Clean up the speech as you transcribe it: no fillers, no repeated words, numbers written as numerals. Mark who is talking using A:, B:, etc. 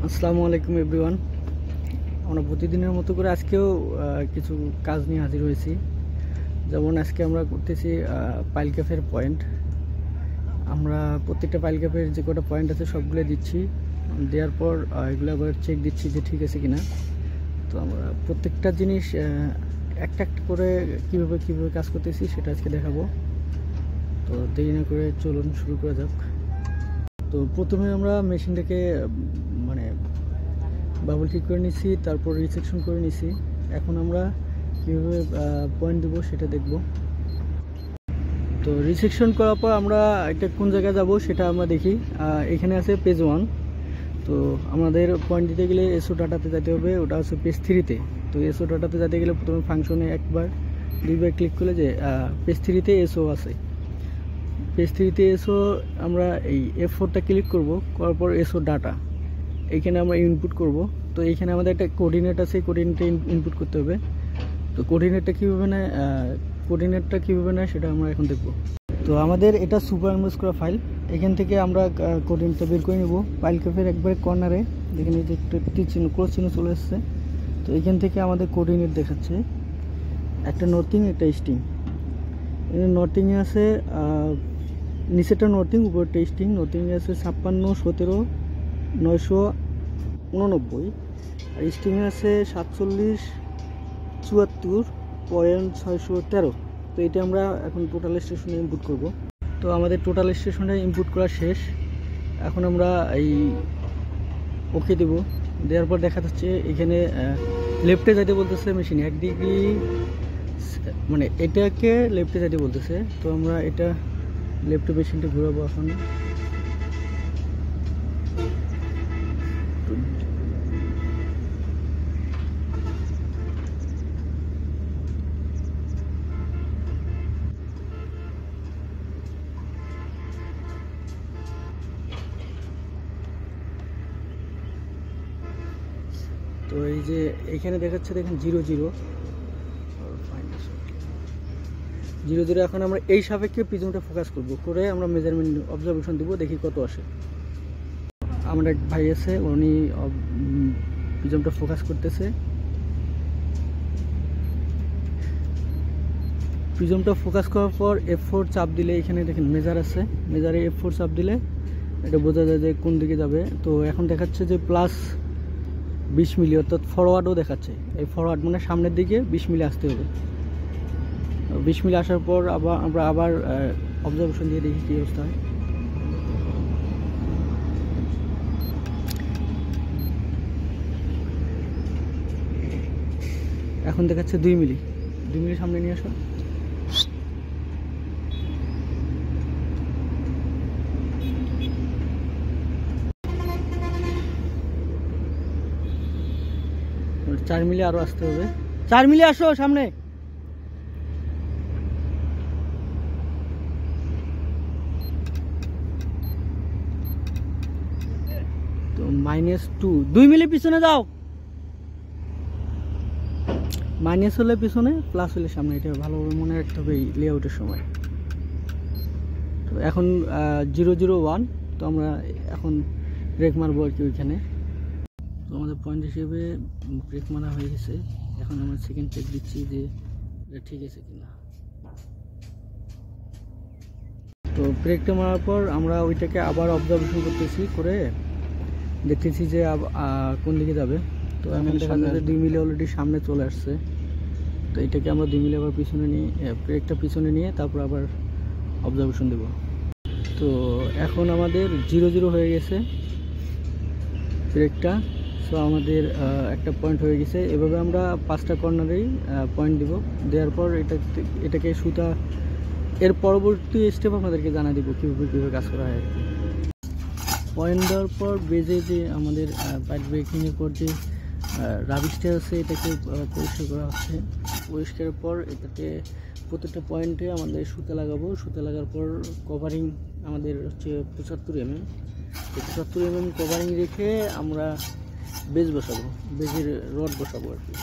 A: আসসালামু আলাইকুম এভরিওয়ান। আমরা প্রতিদিনের মতো করে আজকেও কিছু কাজ নিয়ে হাজির হয়েছি। যেমন আজকে আমরা করতেছি পাইল ক্যাফের পয়েন্ট। আমরা প্রত্যেকটা পাইল ক্যাফের যে কটা পয়েন্ট আছে সবগুলো দিচ্ছি, দেওয়ার পর এগুলো আবার চেক দিচ্ছি যে ঠিক আছে কিনা। তো আমরা প্রত্যেকটা জিনিস একটা একটা করে কীভাবে কাজ করতেছি সেটা আজকে দেখাবো। তো দেরি না করে চলুন শুরু করা যাক। তো প্রথমে আমরা মেশিনটাকে বাবল ঠিক করে নিছি, তারপর রিসেকশন করে নিছি। এখন আমরা কীভাবে পয়েন্ট দেবো সেটা দেখব। তো রিসেকশন করার পর আমরা এটা কোন জায়গায় যাব সেটা আমরা দেখি। এখানে আছে পেজ 1। তো আমাদের পয়েন্ট দিতে গেলে এসও ডাটাতে যেতে হবে, ওটা হচ্ছে পেজ 3-তে। তো এসও ডাটাতে যেতে গেলে প্রথমে ফাংশনে একবার দুইবার ক্লিক করলে যে পেজ 3-তে এসও আছে। পেজ 3-তে এসও আমরা এই F4টা ক্লিক করব, করার পর এসও ডাটা এইখানে আমরা ইনপুট করব। তো এইখানে আমাদের একটা কোঅর্ডিনেট আছে, কোঅর্ডিনেটে ইনপুট করতে হবে। তো কোঅর্ডিনেটটা কীভাবে নেয় সেটা আমরা এখন দেখব। তো আমাদের এটা সুপার ইমপোজ করা ফাইল, এখান থেকে আমরা কোঅর্ডিনেটটা বের করে নেব। ফাইল ক্যাফের একবারে কর্নারে যেখানে যে একটা চিহ্ন ক্রস চিহ্ন চলে এসছে, তো এখান থেকে আমাদের কোঅর্ডিনেট দেখাচ্ছে একটা নর্থিং একটা ইস্টিং। নর্থিংয়ে আছে নিচেটা নর্থিং, উপরটা ইস্টিং। নর্থিংয়ে আছে 56, 17, 989, আর স্টিংয়ে আছে 47, 74.613। তো এটা আমরা এখন টোটাল স্টেশনে ইনপুট করব। তো আমাদের টোটাল স্টেশনে ইনপুট করা শেষ। এখন আমরা এই ওকে দেব। দেওয়ার পর দেখা যাচ্ছে এখানে লেফটে যাইতে বলতেছে মেশিন 1 ডিগ্রি, এটাকে লেফটে যাইতে বলতেছে। তো আমরা এটা লেফটে মেশিনটা ঘোরাবো এখন। তো এই যে এখানে দেখাচ্ছে দেখেন 00। এখন আমরা এই সাপেক্ষে প্রিজমটা ফোকাস করব, করে আমরা মেজারমেন্ট অবজারভেশন দেবো, দেখি কত আসে। আমার এক ভাই আছে, উনি প্রিজমটা ফোকাস করতেছে। প্রিজমটা ফোকাস করার পর F4 চাপ দিলে এখানে দেখেন মেজার আছে, মেজারে F4 চাপ দিলে এটা বোঝা যায় যে কোন দিকে যাবে। তো এখন দেখাচ্ছে যে প্লাস 20 মিলি, অর্থাৎ ফরওয়ার্ডও দেখাচ্ছে। এই ফরওয়ার্ড মানে সামনের দিকে 20 মিলি আসতে হবে। 20 মিলি আসার পর আমরা আবার অবজারভেশন দিয়ে দেখি কী অবস্থা হয়। এখন দেখাচ্ছে 2 মিলি। 2 মিলি সামনে নিয়ে আসো। আর 4 মিলি আরও আসতে হবে। 4 মিলি আসো সামনে। তো -2, 2 মিলি পিছনে যাও। মাইনাস হলে পিছনে, প্লাস হলে সামনে, এটা ভালোভাবে মনে রাখতে হবে এই লেআউটের সময়। তো এখন 001। তো আমরা এখন ব্রেক মারবো আর কি ওইখানে। তো আমাদের পয়েন্ট হিসেবে ব্রেক মারা হয়ে গেছে। এখন আমরা সেকেন্ড চেক দিচ্ছি যে এটা ঠিক আছে কিনা। তো ব্রেকটা মারার পর আমরা ওইটাকে আবার অবজারভেশন করতেছি, করে দেখতেছি যে কোন দিকে যাবে। তো এখন দেখা যাচ্ছে 2 মিলি অলরেডি সামনে চলে আসছে। তো এটাকে আমরা 2 মিলি আবার পিছনে নিয়ে, ব্রেকটা পিছনে নিয়ে তারপর আবার অবজারভেশন দেব। তো এখন আমাদের 00 হয়ে গেছে ব্রেকটা। সো আমাদের একটা পয়েন্ট হয়ে গেছে। এভাবে আমরা 5টা কর্নারেই পয়েন্ট দেব। দেওয়ার পর এটাকে সুতা, এর পরবর্তী স্টেপ আপনাদেরকে জানা দেবো কীভাবে কাজ করা হয় আর কি। পয়েন্ট দেওয়ার পর বেজে যে আমাদের পাইপ ব্রেকিংয়ের পর যে রাবিশটা আছে এটাকে পরিষ্কার করা হচ্ছে। পরিষ্কারের পর এটাতে প্রত্যেকটা পয়েন্টে আমাদের সুতা লাগাবো। সুতা লাগার পর কভারিং আমাদের হচ্ছে 75 mm। 75 mm কভারিং রেখে আমরা বেজ বসাবো, বেজের রড বসাবো আর কি।